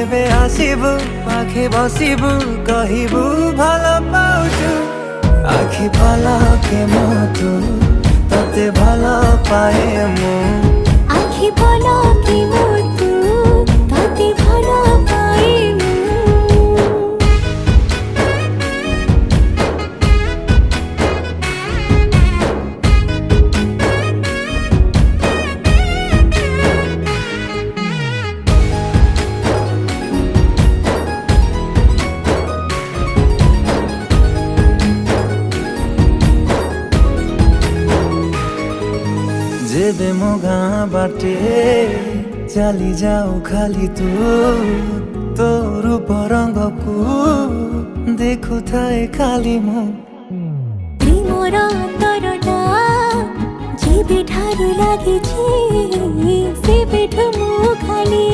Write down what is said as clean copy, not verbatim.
যেবে আসিবু পাখে বসিবু কহিবু ভাল পাউছু আখি পলকে মতু ততে ভাল পায়ে মু আখি পলকে মতু ততে ভাল পায়ে মু जेबे मो गाँ बाटे चली जाऊ खाली तू तो रूप रंग को देखु थाए खाली मु प्रेमर अंतरटा जेबे ठारू लागिछि सेबेठु मु खाली